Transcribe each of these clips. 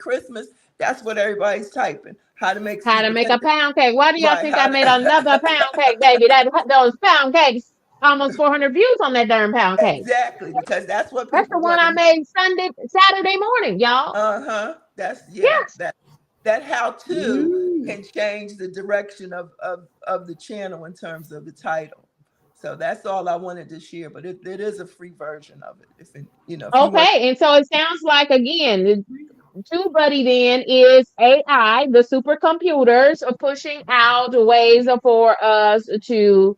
Christmas, that's what everybody's typing. How to make How sweet to make a potato. pound cake. Why do y'all Right. think I made another pound cake, baby? Those pound cakes, almost 400 views on that darn pound cake. Exactly, because that's what That's the people one want to I hear. made Saturday morning, y'all. Uh-huh. That's yeah. Yes. That how to Mm. can change the direction of the channel in terms of the title. So that's all I wanted to share. But it is a free version of it. If you want. Okay, and so it sounds like again, TubeBuddy then is AI, the supercomputers are pushing out ways for us to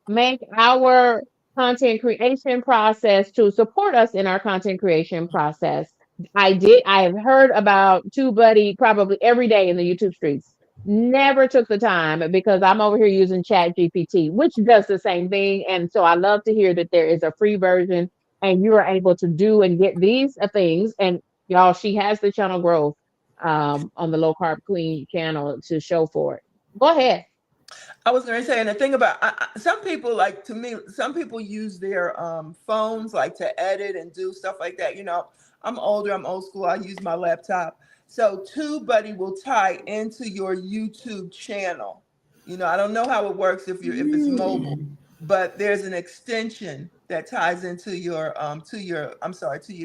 make our content creation process to support us in our content creation process. I have heard about TubeBuddy probably every day in the YouTube streets. Never took the time because I'm over here using Chat GPT, which does the same thing. And so I love to hear that there is a free version and you are able to do and get these things. And y'all, she has the channel growth on the Low Carb Queen channel to show for it. Go ahead. I was going to say, and the thing about some people, like to me, some people use their phones like to edit and do stuff like that. I'm older, I'm old school. I use my laptop. So TubeBuddy will tie into your YouTube channel. I don't know how it works if it's mobile, Mm. but there's an extension that ties into your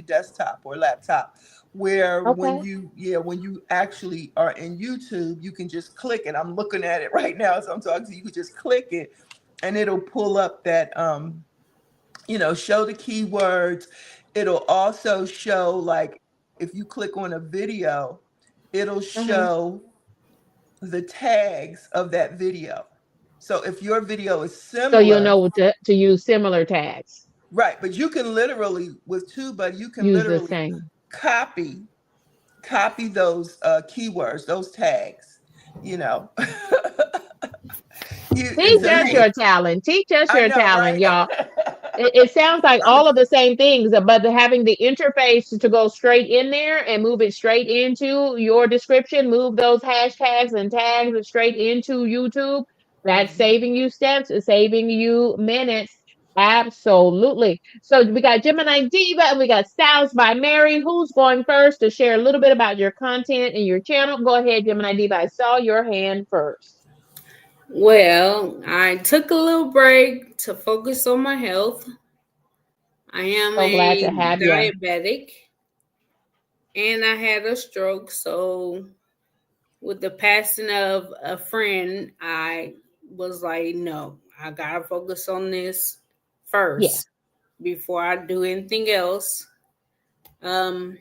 desktop or laptop, where when Okay. you actually are in YouTube, you can just click it. I'm looking at it right now as I'm talking to you. You can just click it and it'll pull up that show the keywords. It'll also show, like, if you click on a video, it'll Hmm. show the tags of that video. So if your video is So you'll similar, know what to use similar tags. right, but you can literally with TubeBuddy, you can Use the literally same. copy copy those keywords, those tags, you know. And Teach so you us can, your talent. Teach us I your know, talent, right? y'all. It sounds like all of the same things, but having the interface to go straight in there and move it straight into your description, move those hashtags and tags straight into YouTube. That's Mhm. saving you steps, it's saving you minutes. Absolutely. So we got Gemini Diva and we got Styles by Mary. Who's going first to share a little bit about your content and your channel? Go ahead, Gemini Diva. I saw your hand first. Well, I took a little break to focus on my health. I am So glad a to have you. diabetic and I had a stroke. So, with the passing of a friend, I was like, no, I gotta focus on this Yeah. first before I do anything else. Um,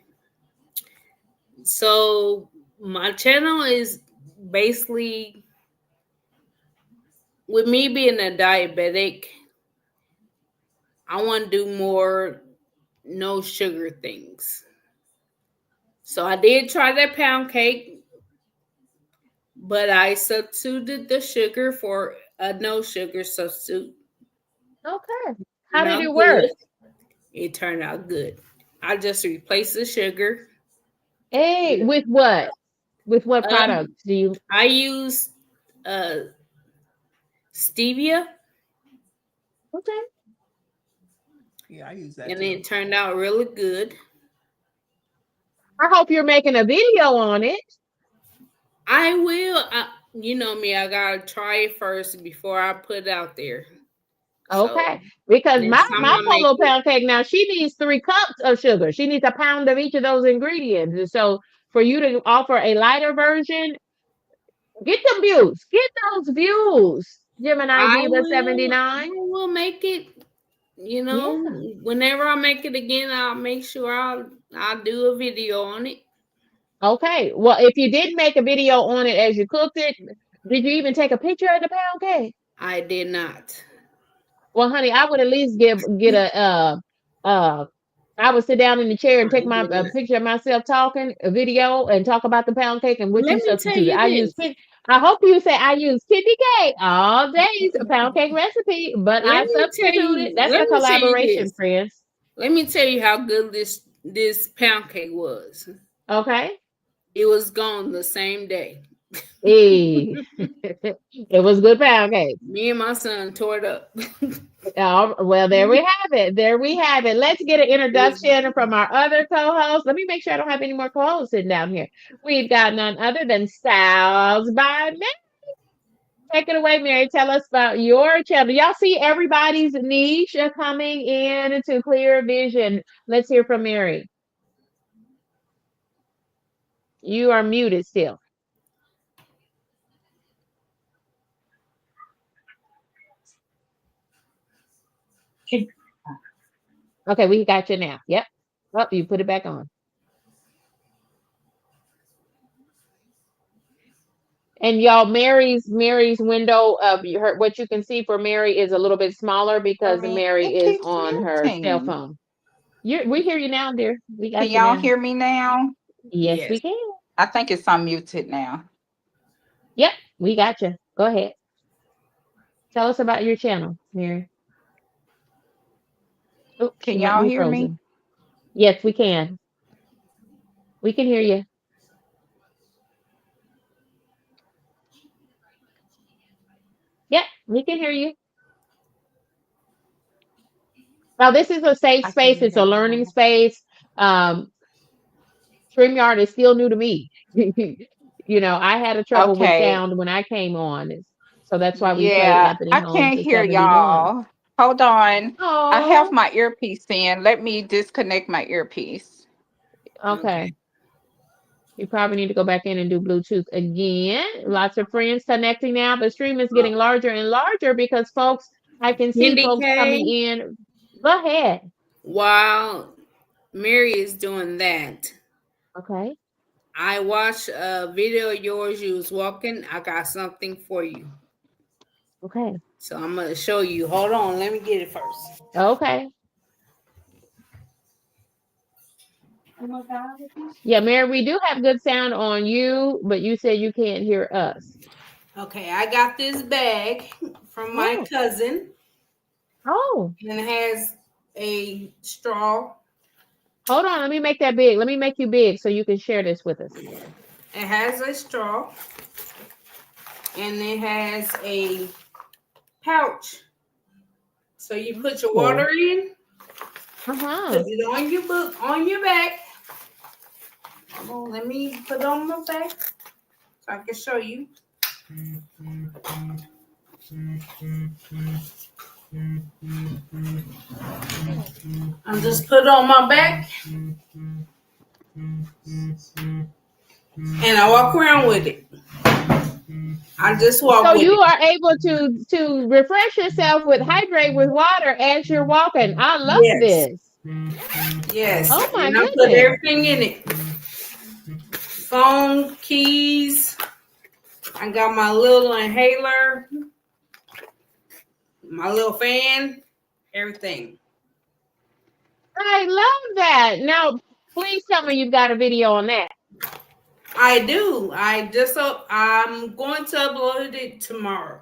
so my channel is basically, with me being a diabetic, I want to do more no sugar things. So I did try that pound cake, but I substituted the sugar for a no sugar substitute. Okay. How Turned did out it work? good. It turned out good. I just replaced the sugar. Hey, with what? With what Um, products do you? I used uh stevia, Okay. Yeah, I use that and too. it turned out really good. I hope you're making a video on it. I will. You know me. I gotta try it first before I put it out there. So Okay. Because my next time my I make polo it, pound cake now, she needs 3 cups of sugar. She needs a pound of each of those ingredients. And so for you to offer a lighter version, get them views. Get those views. Gemini I Diva will. 79. I will make it. You Yeah. know, whenever I make it again, I'll make sure I'll do a video on it. Okay. Well, if you did make a video on it as you cooked it, did you even take a picture of the pound cake? I did not. Well, honey, I would at least get a uh I would sit down in the chair and I take my did not. picture of myself talking, a video, and talk about the pound cake and what Let you me tell substituted. you this. I hope you say I use Kitty cake all day, a pound cake recipe, but I substituted. That's Let a me tell you collaboration, this. friends. Let me tell you how good this pound cake was. Okay. It was gone the same day. Hey, it was good pound cake. Me and my son tore it up. Well, there we have it. There we have it. Let's get an introduction from our other co-host. Let me make sure I don't have any more co-hosts sitting down here. We've got none other than Styles by Mary. Take it away, Mary. Tell us about your channel. Y'all see everybody's niche coming in to clear vision. Let's hear from Mary. You are muted still. Okay, we got you now. Yep. Oh, you put it back on. And y'all, Mary's window of her, what you can see for Mary is a little bit smaller For because me, Mary it is keeps on her cell muting. phone. We hear you now, dear. We Can got you y'all now. hear me now? Yes, Yes. we can. I think it's unmuted now. Yep, we got you. Go ahead. Tell us about your channel, Mary. Oh, she Can might y'all be hear me? frozen. Yes, we can. We can hear you. Yep, we can hear you. Now, this is a safe I can space. hear It's a y'all learning now. space. StreamYard is still new to me. I had a trouble with Okay. sound when I came on. So that's why we play Yeah, Anthony I Holmes can't at hear 71. y'all. Hold on. I have Oh, my earpiece in. Let me disconnect my earpiece. okay. Okay. You probably need to go back in and do Bluetooth again. Lots of friends connecting now. The stream is getting larger and larger because I can see Candy folks coming K, in. Go ahead. while Mary is doing that, Okay. I watched a video of yours. You was walking. I got something for you. Okay. So I'm gonna show you. Hold on, let me get it first. Okay. Yeah, Mary, we do have good sound on you, but you said you can't hear us. Okay, I got this bag from my Oh. cousin, Oh. and it has a straw. Hold on. Let me make that big. Let me make you big so you can share this with us. It has a straw, and it has a pouch. So you put your Oh. water in, put Uh-huh. it on your book on your back. Hold on, let me put it on my back so I can show you. I just put it on my back and I walk around with it. I just walk So with you it. are able to refresh yourself with hydrate with water as you're walking. I love Yes, this. yes. Oh my And I put goodness. everything in it. Phone, keys. I got my little inhaler, my little fan, everything. I love that. Now, please tell me you've got a video on that. I do. I'm going to upload it tomorrow.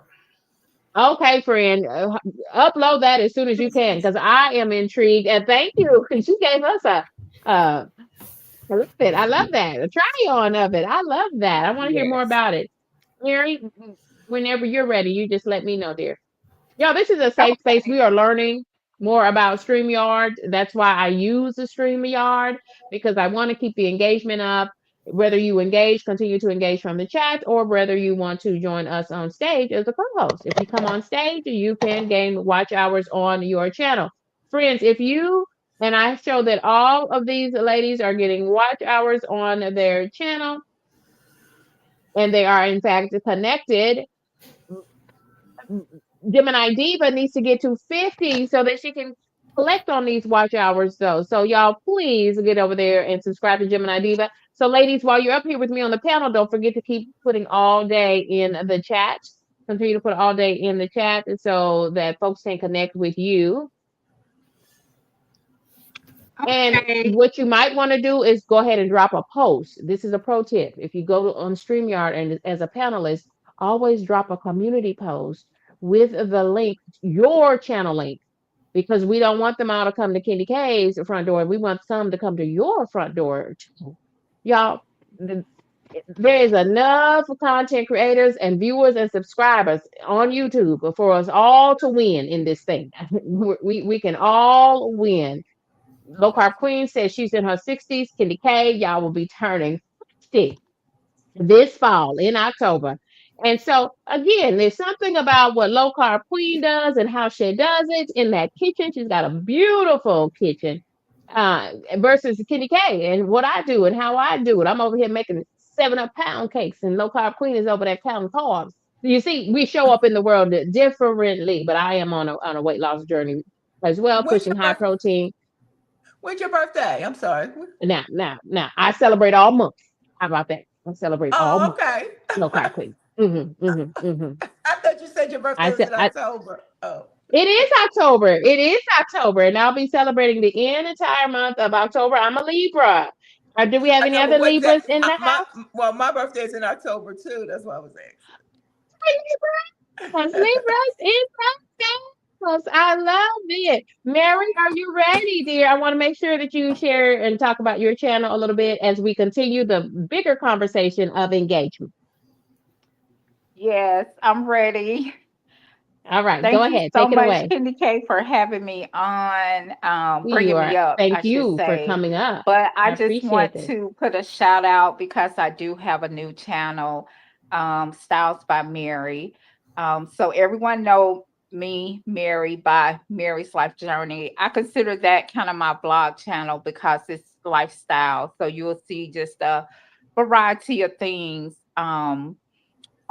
Okay, friend. Upload that as soon as you can because I am intrigued. And thank you because you gave us uh, I love it. I love that. A try on of it. I love that. I want to hear more Yes. about it. Mary, whenever you're ready, you just let me know, dear. Y'all, this is a safe space. Okay. We are learning more about StreamYard. That's why I use the StreamYard because I want to keep the engagement up. Whether you engage, continue to engage from the chat, or whether you want to join us on stage as a co-host. If you come on stage, you can gain watch hours on your channel. Friends, if you and I show that all of these ladies are getting watch hours on their channel and they are in fact connected, Gemini Diva needs to get to 50 so that she can collect on these watch hours though. So y'all please get over there and subscribe to Gemini Diva. So ladies, while you're up here with me on the panel, don't forget to keep putting all day in the chat. Continue to put all day in the chat so that folks can connect with you. And Okay. what you might want to do is go ahead and drop a post. This is a pro tip. If you go on StreamYard and as a panelist, always drop a community post with the link, your channel link, because we don't want them all to come to Kenny K's front door. We want some to come to your front door too. Y'all, There is enough content creators and viewers and subscribers on YouTube for us all to win in this thing. We can all win. Low Carb Queen says she's in her 60s. Candy K, y'all will be turning 50 this fall in October. And so again, there's something about what Low Carb Queen does and how she does it in that kitchen. She's got a beautiful kitchen versus Kitty K and what I do and how I do it. I'm over here making 7 up pound cakes, and Low Carb Queen is over there counting carbs. You see, we show up in the world differently, but I am on a weight loss journey as well, When's pushing your high birth? protein. When's your birthday? I'm sorry. Now, I celebrate all month. How about that? I celebrate all Oh, month. okay. Low Carb Queen. Mm-hmm. I thought you said your I birthday was said in October. Oh. it is October. It is October, and I'll be celebrating the entire month of October. I'm a Libra. Do we have I any know, but other what day? Libras in the house? My birthday is in October too. That's why I was Libras, asking. Libras in the house. I love it. Mary, are you ready, dear? I want to make sure that you share and talk about your channel a little bit as we continue the bigger conversation of engagement. Yes, I'm ready. All right, go Thank you ahead. so Take it much, away. Kenny K, for having me on, You bringing me are. up, I Thank should you for say. coming up. But I I just appreciate want this. to put a shout out because I do have a new channel, Styles by Mary. So everyone know me, Mary, by Mary's Life Journey. I consider that kind of my blog channel because it's lifestyle. So you will see just a variety of things.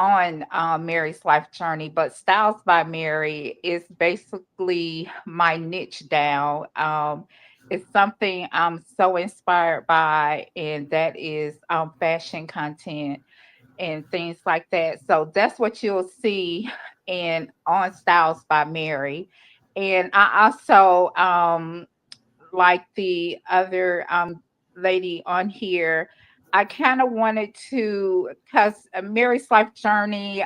On Mary's Life Journey, but Styles by Mary is basically my niche down. It's something I'm so inspired by, and that is fashion content and things like that. So that's what you'll see in on Styles by Mary. And I also like the other lady on here, I kind of wanted to, because Mary's Life Journey,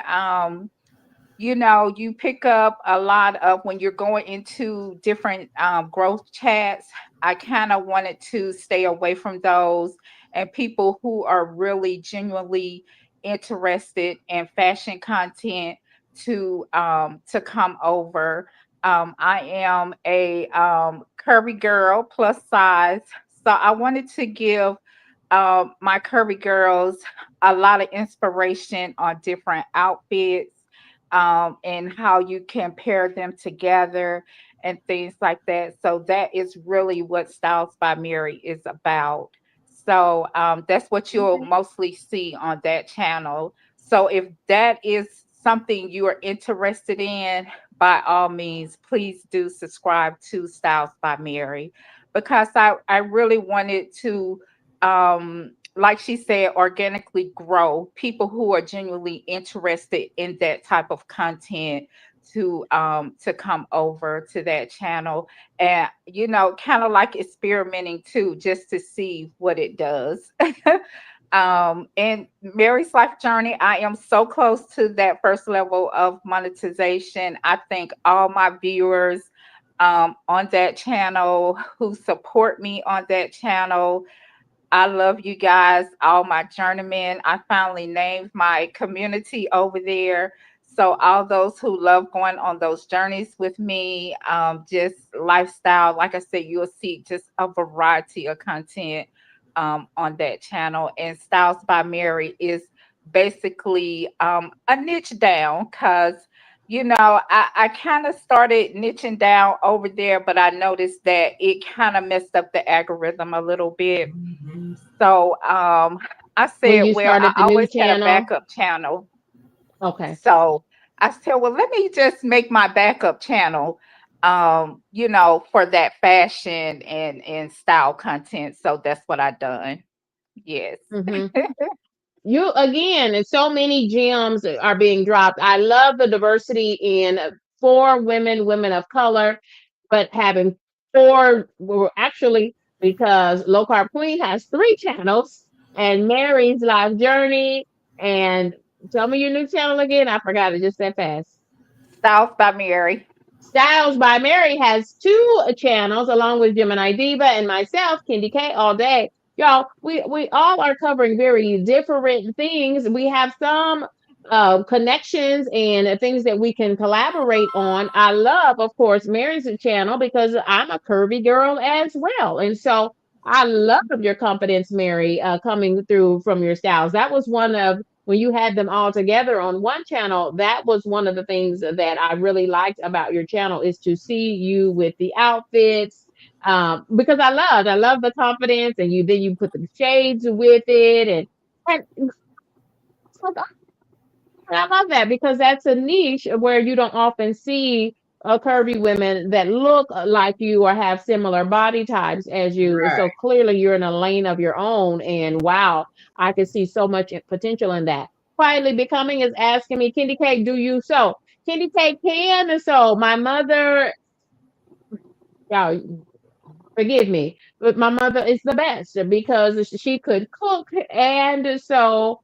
you pick up a lot of when you're going into different growth chats. I kind of wanted to stay away from those and people who are really genuinely interested in fashion content to come over. I am a curvy girl, plus size, so I wanted to give my curvy girls a lot of inspiration on different outfits, and how you can pair them together and things like that. So that is really what Styles by Mary is about. So that's what you'll mostly see on that channel. So if that is something you are interested in, by all means, please do subscribe to Styles by Mary, because I really wanted to like she said, organically grow people who are genuinely interested in that type of content to come over to that channel, and kind of like experimenting too, just to see what it does. And Mary's Life Journey, I am so close to that first level of monetization. I thank all my viewers on that channel who support me on that channel. I love you guys, all my journeymen. I finally named my community over there. So all those who love going on those journeys with me, just lifestyle, like I said, you'll see just a variety of content on that channel. And Styles by Mary is basically a niche down, because I kind of started niching down over there, but I noticed that it kind of messed up the algorithm a little bit. So I When said, you well, I started the new always had a channel, backup channel. okay. So I said, well, let me just make my backup channel, for that fashion and style content. So that's what I done. Yes. Mm-hmm. You again, and so many gems are being dropped. I love the diversity in four women, women of color, but having four, well, actually, because Low Carb Queen has 3 channels, and Mary's Life Journey, and tell me your new channel again. I forgot it just that fast. South by Mary. Styles by Mary has 2 channels, along with Gemini Diva and myself, Candy K, all day. Y'all, we all are covering very different things. We have some connections and things that we can collaborate on. I love, of course, Mary's channel because I'm a curvy girl as well, and so I love your confidence, Mary, coming through from your styles. That was one of when you had them all together on one channel. That was one of the things that I really liked about your channel is to see you with the outfits, because I love the confidence, and you put the shades with it, and it's like, oh, I love that because that's a niche where you don't often see curvy women that look like you or have similar body types as you. Right. So clearly, you're in a lane of your own, and wow, I can see so much potential in that. Quietly Becoming is asking me, Candy Cake, do you sew? Candy Cake can sew. My mother, y'all, forgive me, but my mother is the best because she could cook, and so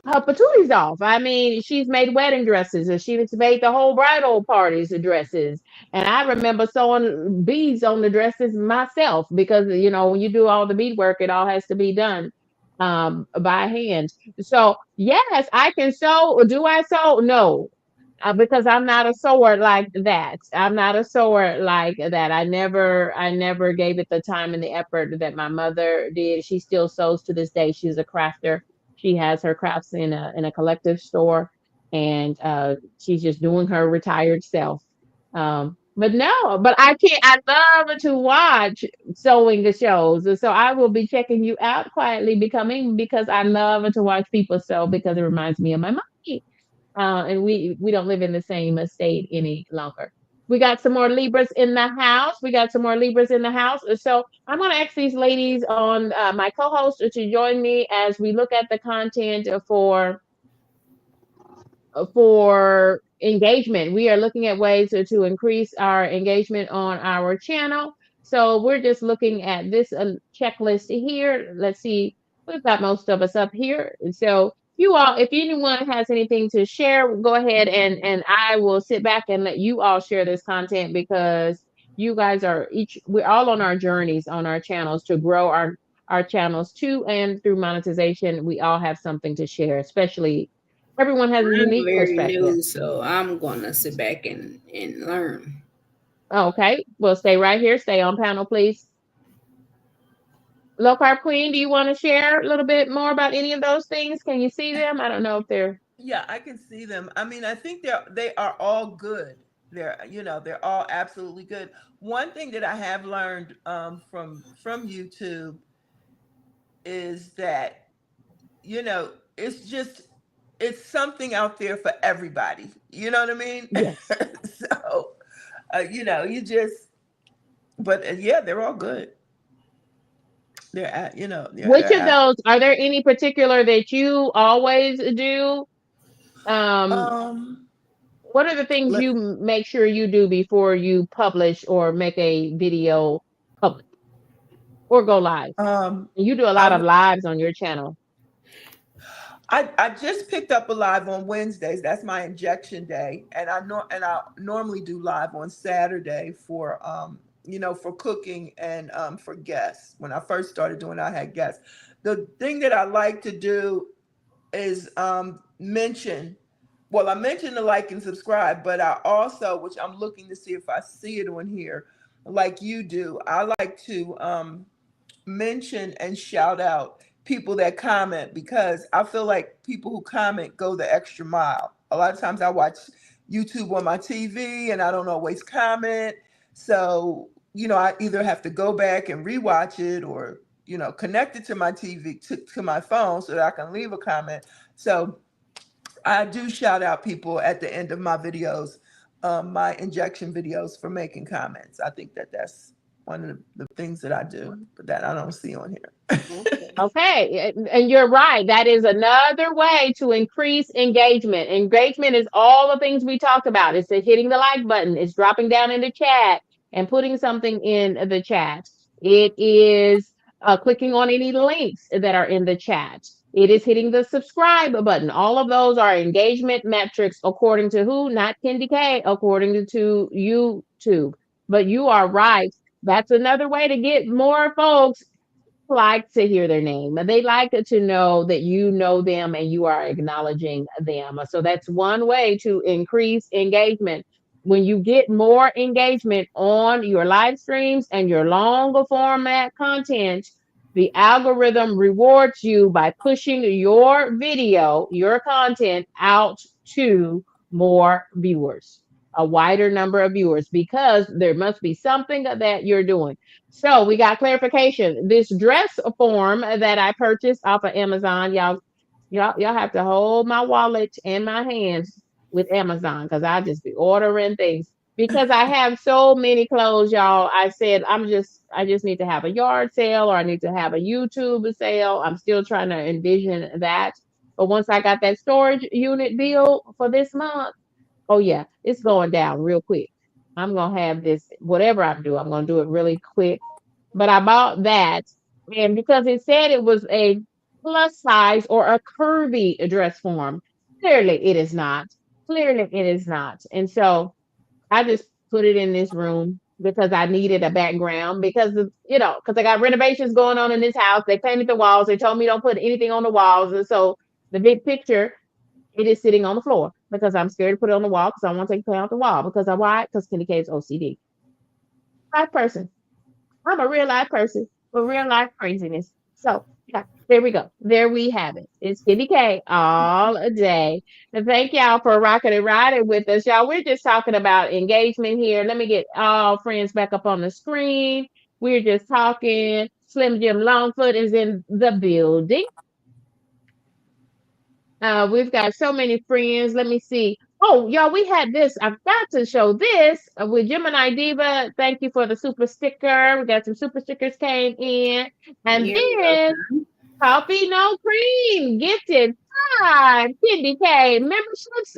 her patooties off. I mean, she's made wedding dresses, and she's made the whole bridal parties dresses. And I remember sewing beads on the dresses myself because when you do all the beadwork, it all has to be done by hand. So yes, I can sew. Do I sew? No, because I'm not a sewer like that. I'm not a sewer like that. I never gave it the time and the effort that my mother did. She still sews to this day. She's a crafter. She has her crafts in a collective store, and she's just doing her retired self. But no, but I can't. I love to watch sewing the shows, and so I will be checking you out, Quietly Becoming, because I love to watch people sew because it reminds me of my mommy, and we don't live in the same estate any longer. We got some more Libras in the house. We got some more Libras in the house. So I'm going to ask these ladies on my co-host to join me as we look at the content for engagement. We are looking at ways to increase our engagement on our channel. So we're just looking at this checklist here. Let's see, we've got most of us up here. And so you all, if anyone has anything to share, go ahead and I will sit back and let you all share this content because you guys we're all on our journeys on our channels to grow our channels too, and through monetization, we all have something to share, especially everyone has a I'm unique very perspective. new, so I'm gonna sit back and learn. Okay, well, stay right here. Stay on panel, please. Low Carb Queen, do you want to share a little bit more about any of those things? Can you see them? I don't know if they're. Yeah, I can see them. I mean, I think they are all good. They're all absolutely good. One thing that I have learned from YouTube is that it's just it's something out there for everybody. You know what I mean? Yes. So you just but yeah, they're all good. They're at yeah Which they're of at those are there any particular that you always do? Um, um what are the things let you make sure you do before you publish or make a video public or go live? You do a lot I of lives on your channel. I just picked up a live on Wednesdays. That's my injection day, and I normally do live on Saturday for cooking and for guests. When I first started doing it, I had guests. The thing that I like to do is mention. Well, I mentioned to like and subscribe, but I also, which I'm looking to see if I see it on here, like you do. I like to mention and shout out people that comment because I feel like people who comment go the extra mile. A lot of times I watch YouTube on my TV and I don't always comment. So, I either have to go back and rewatch it or, connect it to my TV, to my phone so that I can leave a comment. So I do shout out people at the end of my videos, my injection videos for making comments. I think that that's one of the things that I do, but that I don't see on here. Okay, and you're right. That is another way to increase engagement. Engagement is all the things we talked about. It's hitting the like button, it's dropping down in the chat and putting something in the chat. It is clicking on any links that are in the chat. It is hitting the subscribe button. All of those are engagement metrics according to who? Not Candy K, according to YouTube. But you are right. That's another way to get more folks like to hear their name. They like to know that you know them and you are acknowledging them. So that's one way to increase engagement. When you get more engagement on your live streams and your longer format content, the algorithm rewards you by pushing your video, your content out to more viewers, a wider number of viewers, because there must be something that you're doing. So we got clarification. This dress form that I purchased off of Amazon, y'all have to hold my wallet in my hands with Amazon because I just be ordering things because I have so many clothes, y'all. I said I just need to have a yard sale or I need to have a YouTube sale. I'm still trying to envision that. But once I got that storage unit bill for this month, oh yeah, it's going down real quick. I'm gonna have this, whatever I do, I'm gonna do it really quick. But I bought that, and because it said it was a plus size or a curvy dress form, clearly it is not. Clearly it is not. And so I just put it in this room because I needed a background because because I got renovations going on in this house. They painted the walls. They told me don't put anything on the walls, and so the big picture, it is sitting on the floor because I'm scared to put it on the wall because I want to take it off the wall because I why? Because Kenny K is OCD. Life person. I'm a real life person with real life craziness. So yeah, there we go. There we have it. It's Kenny K all a day. And thank y'all for rocking and riding with us. Y'all, we're just talking about engagement here. Let me get all friends back up on the screen. We're just talking. Slim Jim Longfoot is in the building. We've got so many friends. Let me see. Oh, y'all, we had this. I forgot to show this with Gemini Diva. Thank you for the super sticker. We got some super stickers came in. And You're then welcome. Coffee No Cream gifted 5 Candy K memberships.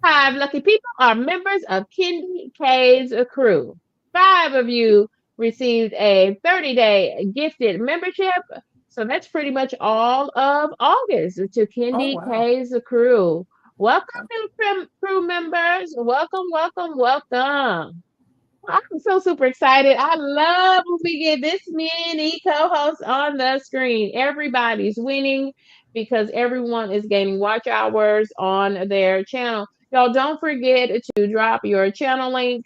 5 lucky people are members of Kendi K's crew. 5 of you received a 30-day gifted membership. So that's pretty much all of August to Oh Kendi wow. K's crew. Welcome, new crew members. Welcome, welcome, welcome. I'm so super excited. I love when we get this many co-hosts on the screen. Everybody's winning because everyone is gaining watch hours on their channel. Y'all don't forget to drop your channel link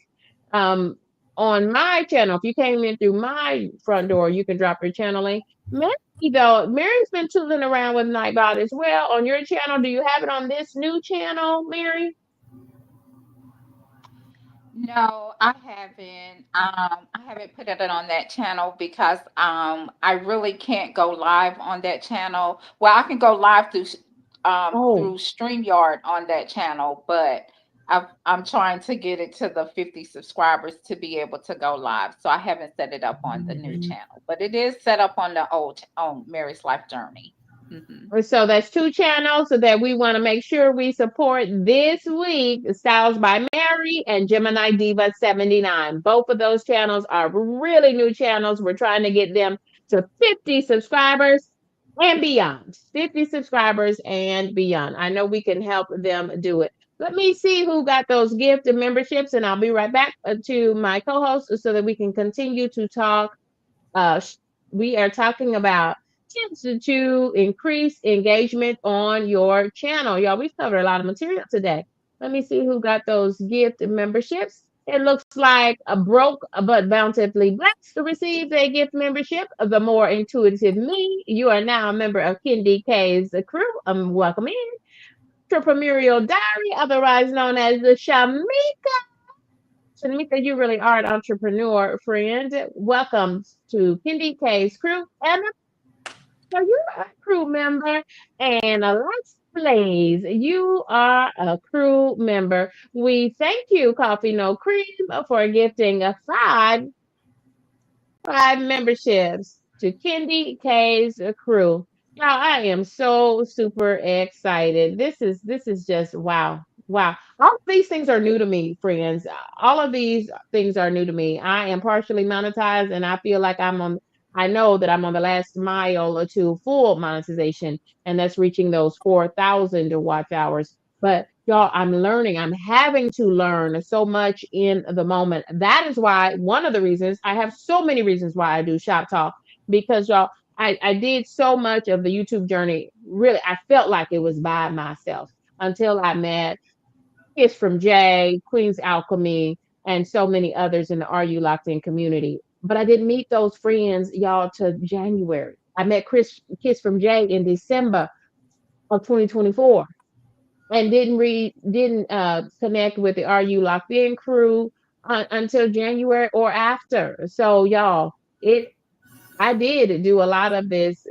um, on my channel. If you came in through my front door, you can drop your channel link. Mary, though, Mary's been tooling around with Nightbot as well on your channel. Do you have it on this new channel, Mary? No, I haven't. I haven't put it on that channel because I really can't go live on that channel. Well, I can go live Oh. through StreamYard on that channel, but I'm trying to get it to the 50 subscribers to be able to go live. So I haven't set it up on the new Mhm. channel, but it is set up on the old on Mary's Life Journey. So that's 2 channels so that we want to make sure we support this week Styles by Mary and Gemini Diva 79. Both of those channels are really new channels. We're trying to get them to 50 subscribers and beyond. 50 subscribers and beyond. I know we can help them do it. Let me see who got those gift and memberships, and I'll be right back to my co host so that we can continue to talk. uh, sh- we are talking about tips to increase engagement on your channel. Y'all, we've covered a lot of material today. Let me see who got those gift memberships. It looks like a broke but bountifully blessed received a gift membership. The more intuitive me, you are now a member of Kendi K's crew. Welcome in. Entrepreneurial Diary, otherwise known as the Shamika. Shamika, you really are an entrepreneur, friend. Welcome to Kendi K's crew. And so you're a crew member, and Alexa Blaze, you are a crew member. We thank you, Coffee No Cream, for gifting a 5 memberships to Kendi K's crew. Now I am so super excited. This is just wow. Wow. All of these things are new to me, friends. All of these things are new to me. I am partially monetized and I feel like I know that I'm on the last mile to full monetization, and that's reaching those 4,000 watch hours. But y'all, I'm learning. I'm having to learn so much in the moment. That is why one of the reasons I have so many reasons why I do Shop Talk, because y'all, I did so much of the YouTube journey. Really, I felt like it was by myself until I met Kiss from Jay, Queen's Alchemy, and so many others in the Are You Locked In community. But I didn't meet those friends, y'all, to January. I met Kiss from Jay in December of 2024 and didn't connect with the Are You Locked In crew until January or after. So y'all, it I did do a lot of this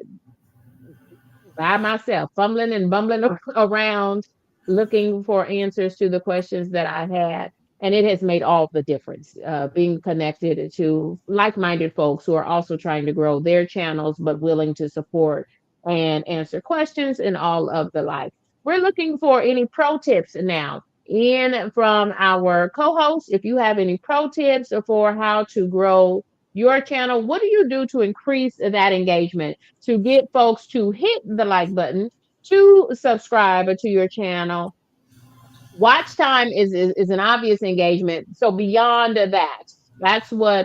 by myself, fumbling and bumbling around looking for answers to the questions that I had. And it has made all the difference being connected to like minded folks who are also trying to grow their channels, but willing to support and answer questions and all of the like. We're looking for any pro tips now in from our co hosts. If you have any pro tips for how to grow your channel, what do you do to increase that engagement? To get folks to hit the like button, to subscribe to your channel. Watch time is an obvious engagement. So beyond that,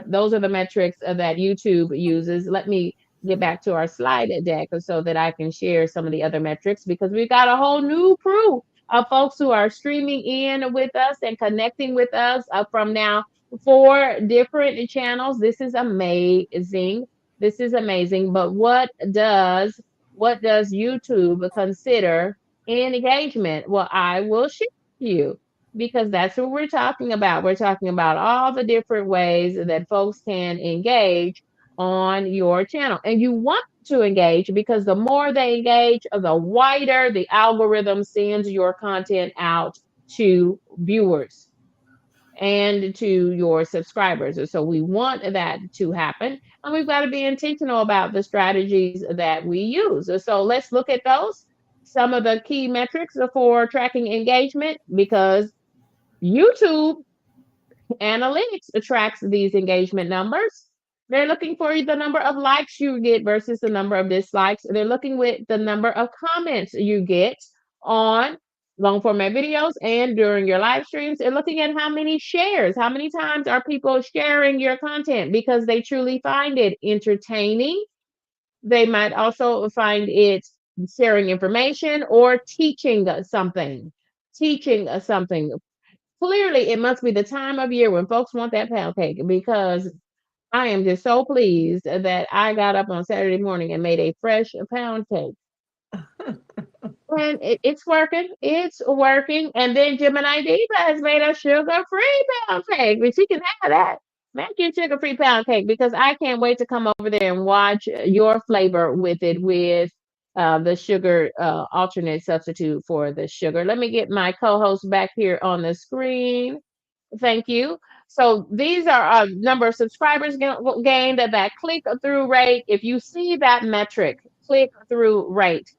those are the metrics that YouTube uses. Let me get back to our slide deck so that I can share some of the other metrics because we've got a whole new crew of folks who are streaming in with us and connecting with us from now 4 different channels. This is amazing. This is amazing. But what does YouTube consider engagement? Well, I will share you because that's what we're talking about. We're talking about all the different ways that folks can engage on your channel. And you want to engage because the more they engage, the wider the algorithm sends your content out to viewers and to your subscribers. And so we want that to happen. And we've got to be intentional about the strategies that we use. So let's look at those. Some of the key metrics for tracking engagement because YouTube analytics tracks these engagement numbers. They're looking for the number of likes you get versus the number of dislikes. They're looking with the number of comments you get on long format videos and during your live streams. They're looking at how many shares, how many times are people sharing your content because they truly find it entertaining. They might also find it sharing information or teaching something. Teaching something. Clearly, it must be the time of year when folks want that pound cake because I am just so pleased that I got up on Saturday morning and made a fresh pound cake. And it's working. It's working. And then Gemini Diva has made a sugar-free pound cake. But she can have that. Make your sugar-free pound cake because I can't wait to come over there and watch your flavor with it with the sugar alternate substitute for the sugar. Let me get my co-host back here on the screen. Thank you. So these are a number of subscribers gained, that click through rate. If you see that metric, click through rate.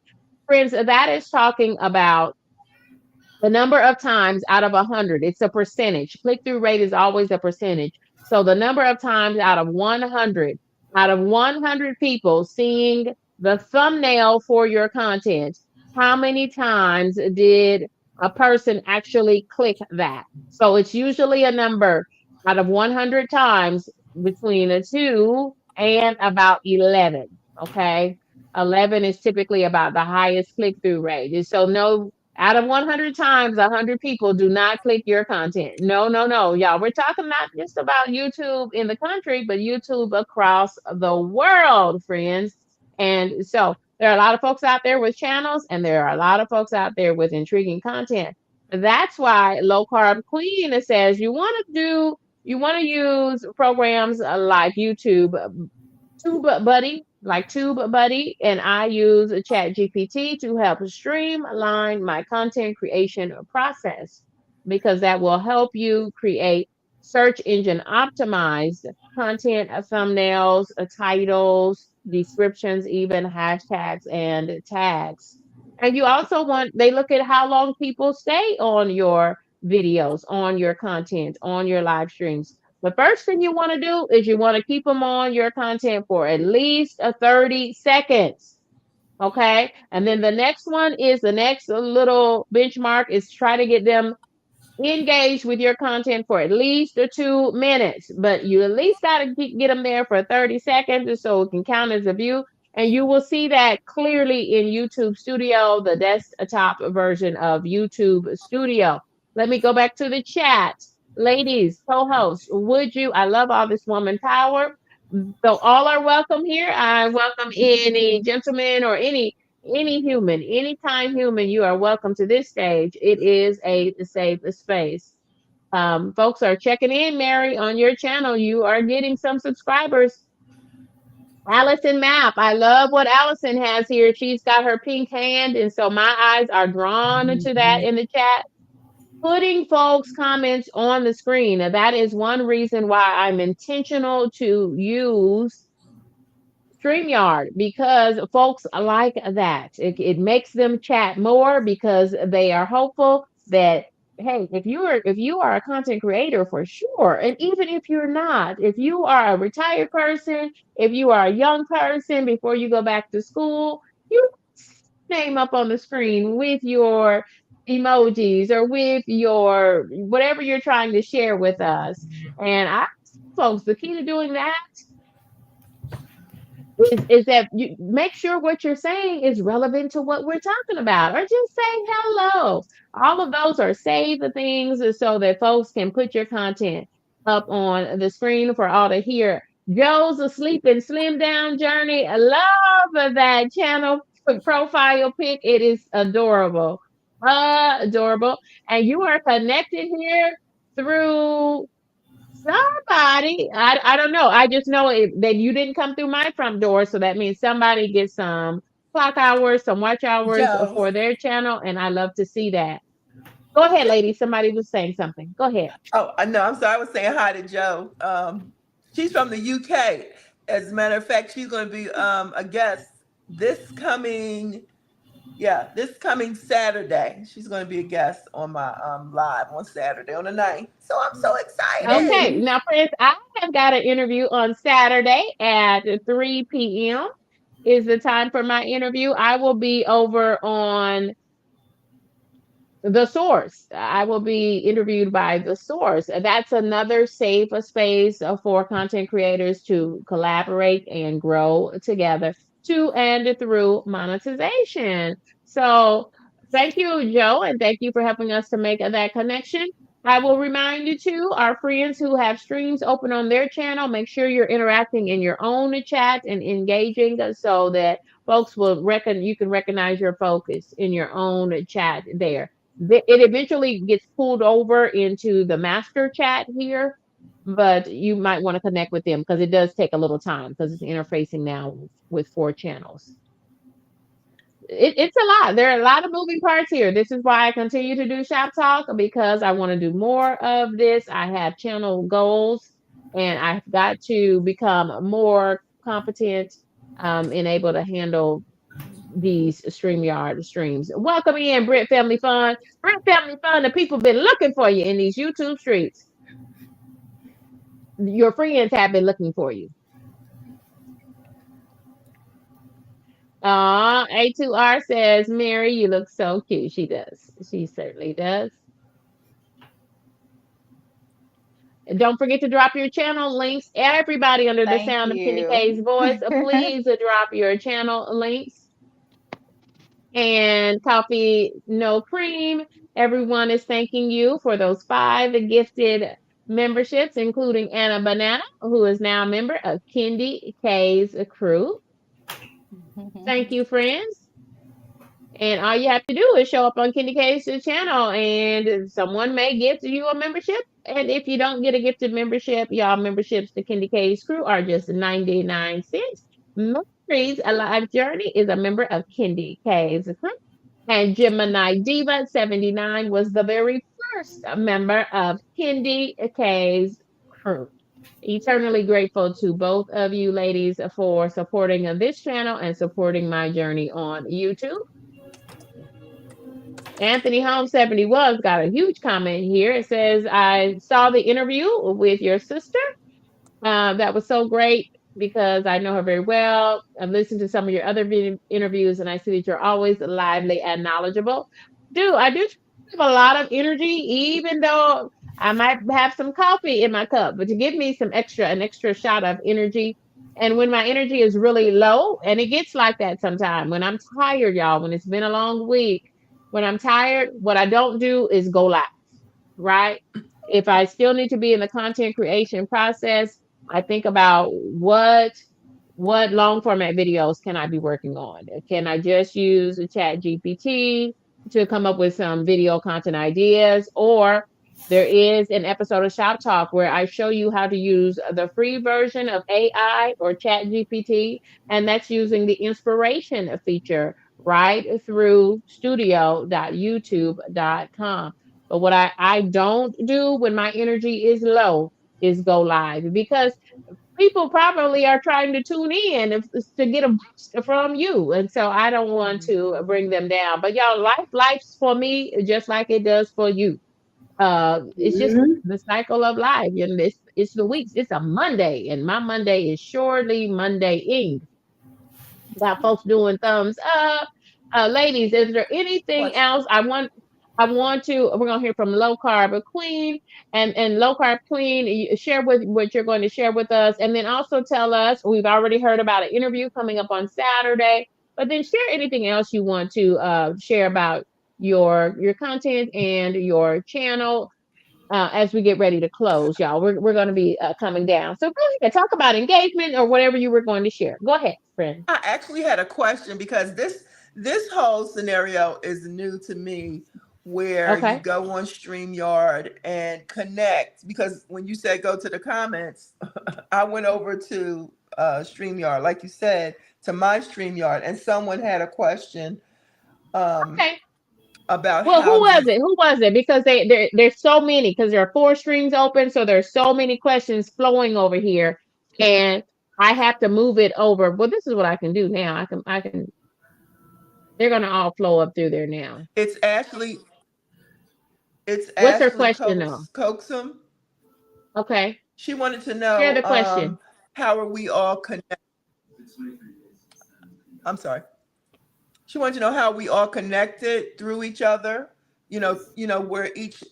Friends, that is talking about the number of times out of 100. It's a percentage. Click through rate is always a percentage. So the number of times out of 100 people seeing the thumbnail for your content, how many times did a person actually click that? So it's usually a number out of 100 times between a 2 and about 11. Okay. 11 is typically about the highest click through rate. And so no, out of 100 times, 100 people do not click your content. No, no, no, y'all. We're talking not just about YouTube in the country, but YouTube across the world, friends. And so there are a lot of folks out there with channels, and there are a lot of folks out there with intriguing content. That's why Low Carb Queen says you want to use programs like YouTube TubeBuddy, like TubeBuddy, and I use ChatGPT to help streamline my content creation process because that will help you create search engine optimized content, thumbnails, titles, descriptions, even hashtags and tags. And you also they look at how long people stay on your videos, on your content, on your live streams. The first thing you want to do is you want to keep them on your content for at least 30 seconds. Okay. And then the next little benchmark is try to get them engaged with your content for at least 2 minutes. But you at least got to get them there for 30 seconds so it can count as a view. And you will see that clearly in YouTube Studio, the desktop version of YouTube Studio. Let me go back to the chat. Ladies, co-hosts, would you? I love all this woman power. So all are welcome here. I welcome any gentleman or any human, any kind human. You are welcome to this stage. It is a safe space. Folks are checking in, Mary, on your channel. You are getting some subscribers. Allison Map. I love what Allison has here. She's got her pink hand, and so my eyes are drawn to that in the chat. Putting folks' comments on the screen. Now, that is one reason why I'm intentional to use StreamYard because folks like that. It makes them chat more because they are hopeful that hey, if you are a content creator for sure, and even if you're not, if you are a retired person, if you are a young person before you go back to school, you name up on the screen with your emojis or with your whatever you're trying to share with us. And I folks, the key to doing that is that you make sure what you're saying is relevant to what we're talking about, or just say hello. All of those are save the things so that folks can put your content up on the screen for all to hear. Joe's asleep and slim down journey. I love that channel profile pic. It is adorable. Adorable. And you are connected here through somebody, I don't know. I just know that you didn't come through my front door, so that means somebody gets some clock hours, some watch hours Joe. for their channel, and I love to see that. Go ahead, lady. Somebody was saying something. Go ahead. Oh, I know. I'm sorry. I was saying hi to Joe. She's from the UK. As a matter of fact, she's going to be a guest this coming, yeah, this coming Saturday. She's going to be a guest on my live on Saturday on the 9th. So I'm so excited. Okay, now, friends, I have got an interview on Saturday at 3 p.m. is the time for my interview. I will be over on the source. I will be interviewed by the source. That's another safe space for content creators to collaborate and grow together to and through monetization. So thank you, Joe, and thank you for helping us to make that connection. I will remind you too, our friends who have streams open on their channel, make sure you're interacting in your own chat and engaging so that folks will reckon you can recognize your focus in your own chat there. It eventually gets pulled over into the master chat here, but you might want to connect with them because it does take a little time because it's interfacing now with 4 channels. It's a lot. There are a lot of moving parts here. This is why I continue to do Shop Talk because I want to do more of this. I have channel goals and I've got to become more competent and able to handle these StreamYard streams. Welcome in, Brit Family Fun. Brit Family Fun, the people been looking for you in these YouTube streets. Your friends have been looking for you. A2R says, Mary, you look so cute. She does. She certainly does. And don't forget to drop your channel links. Everybody under the Thank sound of Kenny you. K's voice, please drop your channel links. And Coffee No Cream, everyone is thanking you for those 5 gifted memberships, including Anna Banana, who is now a member of Kendi K's crew. Thank you, friends. And all you have to do is show up on Kendi K's channel and someone may gift you a membership. And if you don't get a gifted membership, y'all memberships to Kendi K's crew are just 99 cents. Mary's Alive Journey is a member of Kendi K's crew. And Gemini Diva 79 was the very first member of Kendi K's crew. Eternally grateful to both of you ladies for supporting this channel and supporting my journey on YouTube. Anthony Holmes 71's got a huge comment here. It says, I saw the interview with your sister. That was so great because I know her very well. I've listened to some of your other interviews and I see that you're always lively and knowledgeable. I do have a lot of energy, even though I might have some coffee in my cup, but to give me an extra shot of energy And when my energy is really low, and it gets like that sometime when I'm tired, y'all, when it's been a long week, when I'm tired, what I don't do is go live, right? If I still need to be in the content creation process, I think about what long format videos can I be working on? Can I just use a chat GPT to come up with some video content ideas? Or there is an episode of Shop Talk where I show you how to use the free version of AI or chat GPT, and that's using the inspiration feature right through studio.youtube.com. But what I don't do when my energy is low is go live, because people probably are trying to tune in to get a boost from you. And so I don't want to bring them down. But y'all, life's for me just like it does for you. It's just Mhm. the cycle of life. And it's the weeks. It's a Monday, and my Monday is surely Monday-ing. Got folks doing thumbs up. Ladies, is there anything Question. else we're gonna hear from Low Carb Queen, and Low Carb Queen, share with what you're going to share with us, and then also tell us, we've already heard about an interview coming up on Saturday, but then share anything else you want to share about your content and your channel as we get ready to close, y'all. We're going to be coming down. So go ahead, talk about engagement or whatever you were going to share. Go ahead, friend. I actually had a question because this whole scenario is new to me, where you Okay. go on StreamYard and connect. Because when you said go to the comments, I went over to StreamYard, like you said, to my StreamYard, and someone had a question um, Okay. about Well, how who do was you. it? Who was it? Because there's so many, because there are four streams open, so there's so many questions flowing over here, and I have to move it over. Well, this is what I can do now. I can. They're gonna all flow up through there now. It's Ashley. It's What's her Ashley question though? Coaxum. Okay, She wanted to share know the question. how are we all connected. I'm sorry. She wanted to know how we all connected through each other. Where each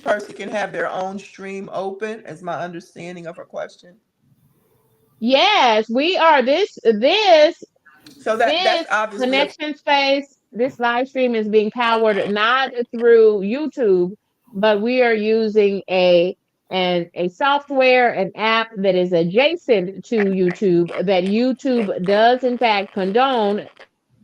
person can have their own stream open. Is my understanding of her question. Yes, we are. So that's This obviously a. connection space, this live stream is being powered not through YouTube, but we are using a software, an app that is adjacent to YouTube, that YouTube does in fact condone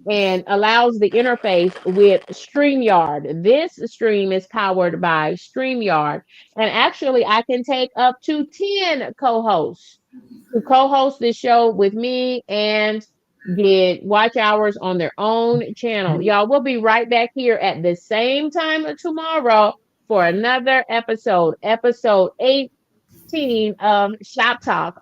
and allows the interface with StreamYard. This stream is powered by StreamYard. And actually, I can take up to 10 co-hosts to co-host this show with me and get watch hours on their own channel. Y'all, we'll be right back here at the same time tomorrow for another episode 18 of Shop Talk,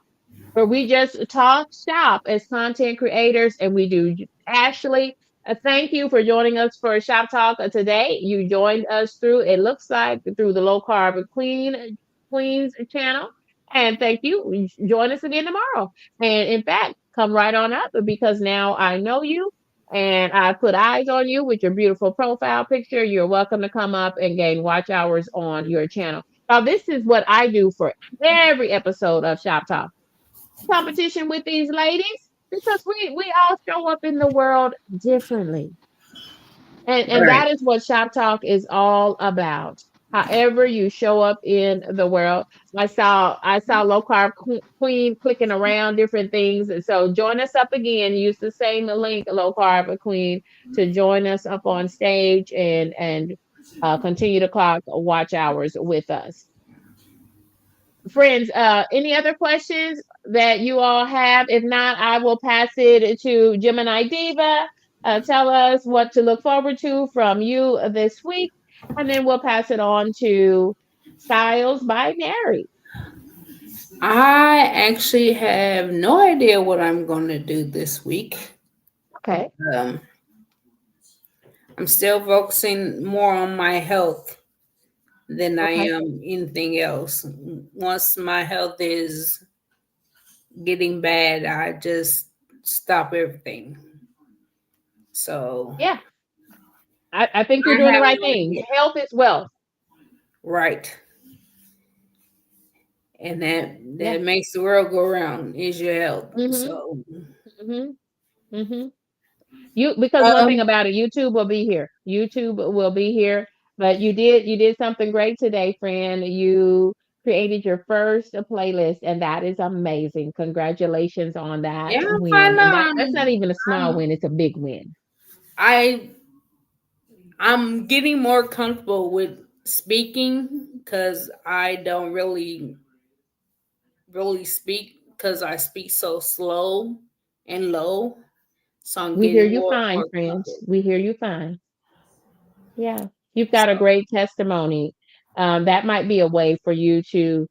where we just talk shop as content creators, and we do. Ashley, thank you for joining us for Shop Talk today. You joined us through, it looks like, through the Low Carb Queens channel. And thank you. Join us again tomorrow. And in fact, come right on up, because now I know you and I put eyes on you with your beautiful profile picture. You're welcome to come up and gain watch hours on your channel. Now, this is what I do for every episode of Shop Talk: competition with these ladies, because we all show up in the world differently. And Right. that is what Shop Talk is all about. However you show up in the world. I saw Low Carb Queen clicking around different things. And so join us up again. Use the same link, Low Carb Queen, to join us up on stage and continue to clock watch hours with us. Friends, any other questions that you all have? If not, I will pass it to Gemini Diva. Tell us what to look forward to from you this week, and then we'll pass it on to Styles by Mary. I actually have no idea what I'm going to do this week. Okay. Um, I'm still focusing more on my health than I Okay. am anything else. Once my health is getting bad, I just stop everything. So Yeah, I think you're I doing the have right no thing. idea. Health is wealth. Right. and that Yeah. makes the world go round is your health. Mm-hmm. So, Mm-hmm. Mm-hmm. You because one thing um, about it, YouTube will be here. YouTube will be here. But you did something great today, friend. You created your first playlist, and that is amazing. Congratulations on that yeah, I'm win. fine And now. that's not even a small I'm win, it's a big win. I I'm getting more comfortable with speaking because I don't really speak because I speak so slow and low. So I'm We hear getting you fine, more friend. comfortable. We hear you fine. Yeah, you've got a So great testimony. That might be a way for you to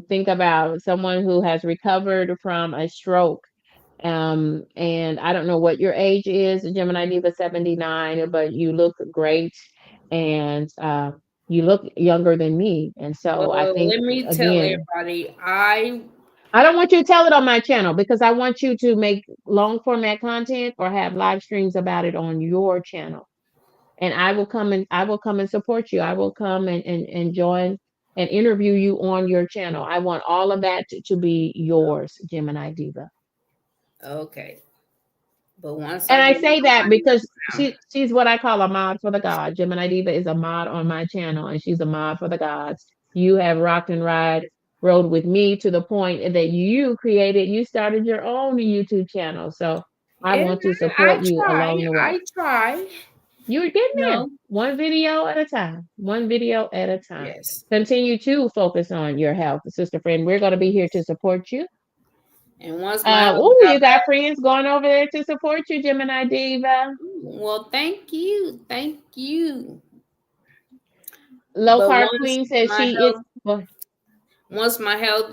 think about someone who has recovered from a stroke. And I don't know what your age is, Gemini Diva 79, but you look great, and you look younger than me. And so I well, think let me tell again, everybody, I I don't want you to tell it on my channel because I want you to make long format content or have live streams about it on your channel, and I will come and support you. I will come and join and interview you on your channel. I want all of that to be yours, Gemini Diva. okay. But once And I I get say my that money because now, she's what I call a mod for the god. Gemini Diva is a mod on my channel, and she's a mod for the gods. You have rocked and rode with me to the point that you started your own YouTube channel. So I and want to I support you try, along the way. I try. You're getting there, No, one video at a time, one video at a time. yes. Continue to focus on your health, sister friend. We're going to be here to support you. And once my health Oh, got you got friends going over there to support you, Gemini Diva. well, thank you. Low But Carb Queen says my she is. health, Well, once my health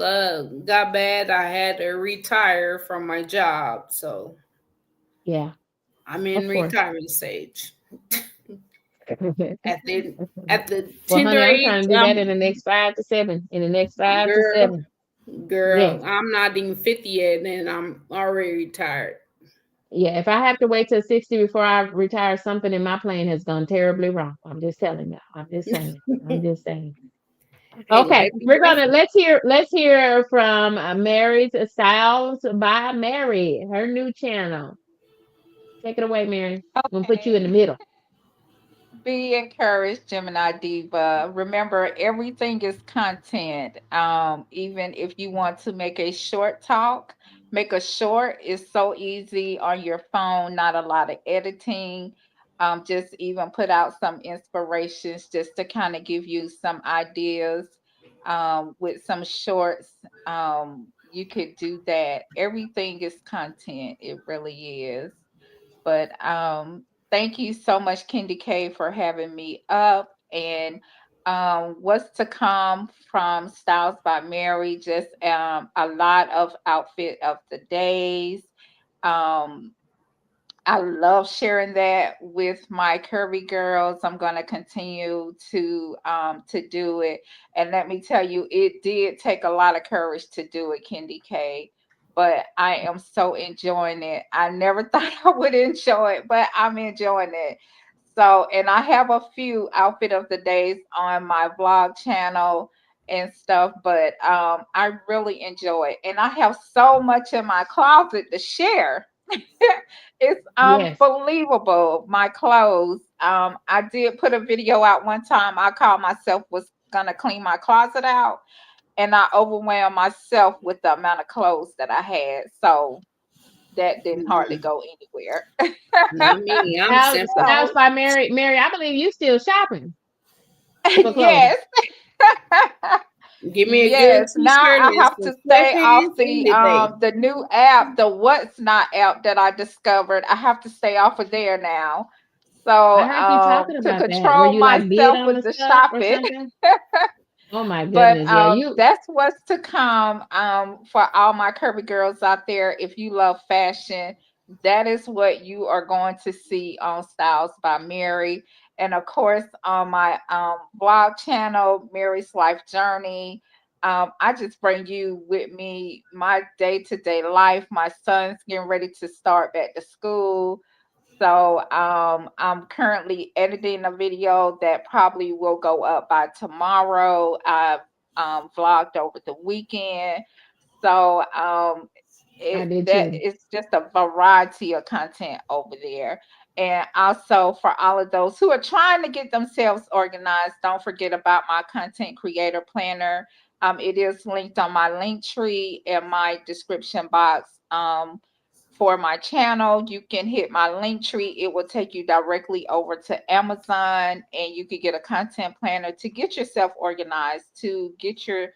got bad, I had to retire from my job. So yeah, I'm in of course. retirement stage. At the at the Well, tender honey, I'm age, trying to do that in the next 5 to 7. In the next 5 to 7. girl, girl, Yes. I'm not even 50 yet, and I'm already retired. Yeah, if I have to wait till 60 before I retire, something in my plan has gone terribly wrong. I'm just telling you. I'm just saying. I'm just saying. Hey, Okay, life be we're life. gonna let's hear from Mary's Styles by Mary, her new channel. Take it away, Mary. I'm gonna put you in the Okay. middle. Be encouraged, Gemini Diva. Remember, everything is content. Even if you want to make a short talk, make a short. It's so easy on your phone, not a lot of editing. Just even put out some inspirations just to kind of give you some ideas with some shorts. You could do that. Everything is content. It really is. But thank you so much, Kendi K, for having me up. And what's to come from Styles by Mary? Just a lot of outfit of the days. Um, I love sharing that with my curvy girls. I'm going to continue to do it. And let me tell you, it did take a lot of courage to do it, Kendi K. But I am so enjoying it. I never thought I would enjoy it, but I'm enjoying it. So, and I have a few outfit of the days on my vlog channel and stuff, but I really enjoy it. And I have so much in my closet to share. It's Yes. unbelievable. My clothes. I did put a video out one time. I called myself was gonna clean my closet out, and I overwhelmed myself with the amount of clothes that I had. So that didn't hardly Mm, go anywhere. not me. I'm simple. Styles So by Mary. Mary, I believe you still shopping for clothing. yes, Give me a good yes. Now t-shirt I and have some to stay off sweatpants any day. the new app, the What's Not app that I discovered. I have to stay off of there now. I So heard you talking to about that. Where control you like bid myself on with the the stuff or shopping. something? Oh my But goodness. Yeah, you that's what's to come for all my curvy girls out there. If you love fashion, that is what you are going to see on Styles by Mary. And of course, on my blog channel, Mary's Life Journey, I just bring you with me my day to day life. My son's getting ready to start back to school. So I'm currently editing a video that probably will go up by tomorrow. vlogged over the weekend. So I did that too. is just a variety of content over there. And also for all of those who are trying to get themselves organized, don't forget about my content creator planner. It is linked on my link tree in my description box. For my channel, you can hit my link tree. It will take you directly over to Amazon, and you can get a content planner to get yourself organized, to get your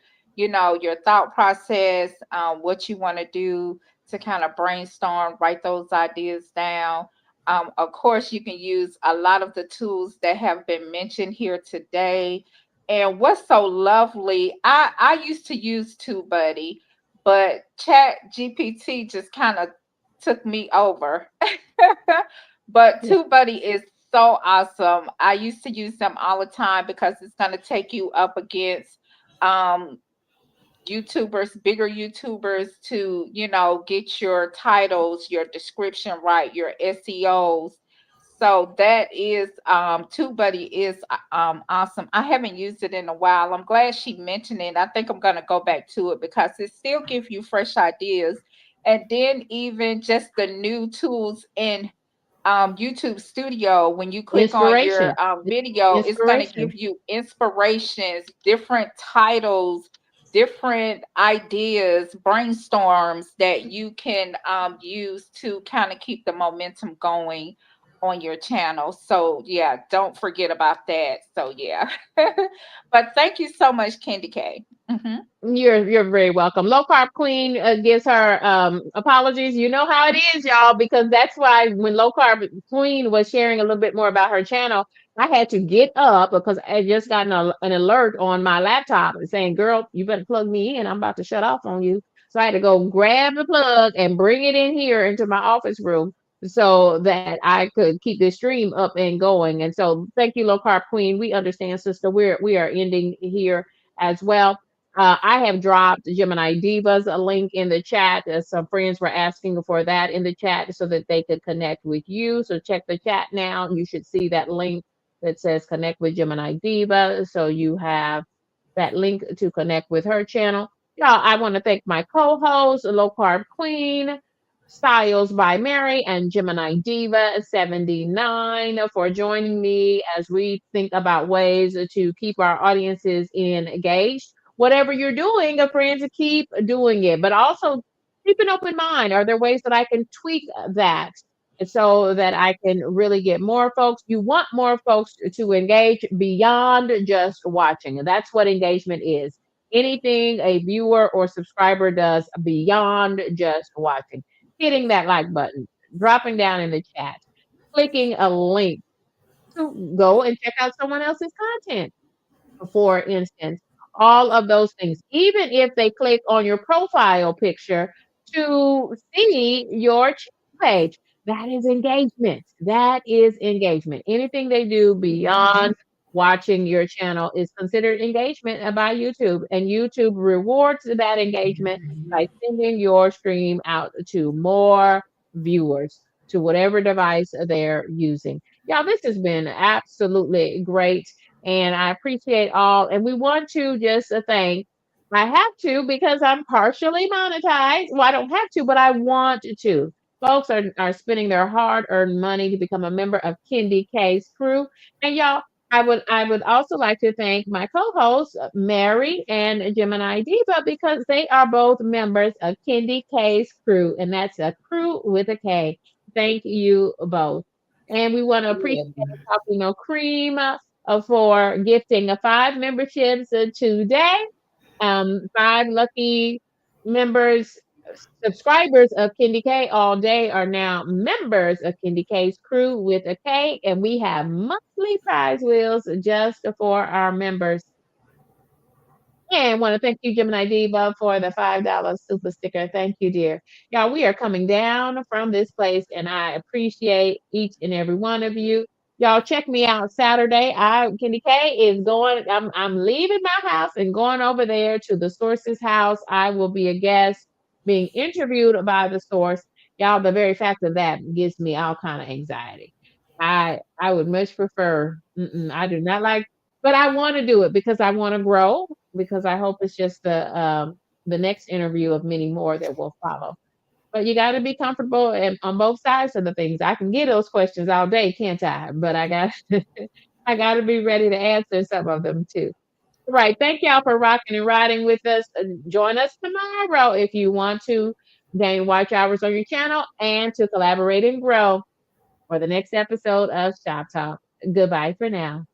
thought process, what you want to do, to kind of brainstorm, write those ideas down. Of course, you can use a lot of the tools that have been mentioned here today. And what's so lovely, I used to use TubeBuddy, but Chat GPT just kind of took me over. But Yeah. TubeBuddy is so awesome. I used to use them all the time because it's going to take you up against um YouTubers, bigger YouTubers, to, get your titles, your description right, your SEOs. So that is TubeBuddy is awesome. I haven't used it in a while. I'm glad she mentioned it. I think I'm gonna go back to it because it still gives you fresh ideas. And then even just the new tools in YouTube Studio, when you click on your Inspiration. video, it's going to Inspiration. give you inspirations, different titles, different ideas, brainstorms that you can use to kind of keep the momentum going on your channel. So yeah, don't forget about that. So yeah, but thank you so much, Candy K. Hmm. You're very welcome. Low Carb Queen gives her apologies. You know how it is, y'all, because that's why when Low Carb Queen was sharing a little bit more about her channel, I had to get up because I just got an alert on my laptop saying, "Girl, you better plug me in. I'm about to shut off on you." So I had to go grab the plug and bring it in here into my office room so that I could keep this stream up and going. And so, thank you, Low Carb Queen. We understand, sister. We are ending here as well. I have dropped Gemini Divas a link in the chat. Some friends were asking for that in the chat so that they could connect with you. So check the chat now. You should see that link that says connect with Gemini Diva. So you have that link to connect with her channel. Y'all, I want to thank my co-host, Low Carb Queen, Styles by Mary, and Gemini Diva 79 for joining me as we think about ways to keep our audiences engaged. Whatever you're doing, friends, keep doing it, but also keep an open mind. Are there ways that I can tweak that so that I can really get more folks? You want more folks to engage beyond just watching. And that's what engagement is. Anything a viewer or subscriber does beyond just watching. Hitting that like button, dropping down in the chat, clicking a link to go and check out someone else's content, for instance, all of those things, even if they click on your profile picture to see your page, that is engagement. That is engagement. Anything they do beyond watching your channel is considered engagement by YouTube, and YouTube rewards that engagement by sending your stream out to more viewers to whatever device they're using. Y'all, this has been absolutely great, and I appreciate all. And we want to just thank. I have to because I'm partially monetized. Well, I don't have to, but I want to. Folks are spending their hard-earned money to become a member of Kendi K's crew. And y'all, I would also like to thank my co-hosts, Mary and Gemini Diva, because they are both members of Kendi K's crew, and that's a crew with a K. Thank you both. And we want to appreciate Coffee Cream for gifting 5 memberships today. Five lucky members, subscribers of Kendi K all day are now members of Kendi K's crew with a K, and we have monthly prize wheels just for our members. And want to thank you, Gemini Diva, for the $5 super sticker. Thank you, dear. Y'all, we are coming down from this place, and I appreciate each and every one of you. Y'all, check me out Saturday. Kenny K is going. I'm leaving my house and going over there to the source's house. I will be a guest, being interviewed by the source. Y'all, the very fact of that gives me all kind of anxiety. I would much prefer. I do not like, but I want to do it because I want to grow. because I hope it's just the next interview of many more that will follow. But you got to be comfortable on both sides of the things. I can get those questions all day, can't I? But I got I got to be ready to answer some of them too. Right. Thank y'all for rocking and riding with us. Join us tomorrow if you want to gain watch hours on your channel and to collaborate and grow for the next episode of Shop Talk. Goodbye for now.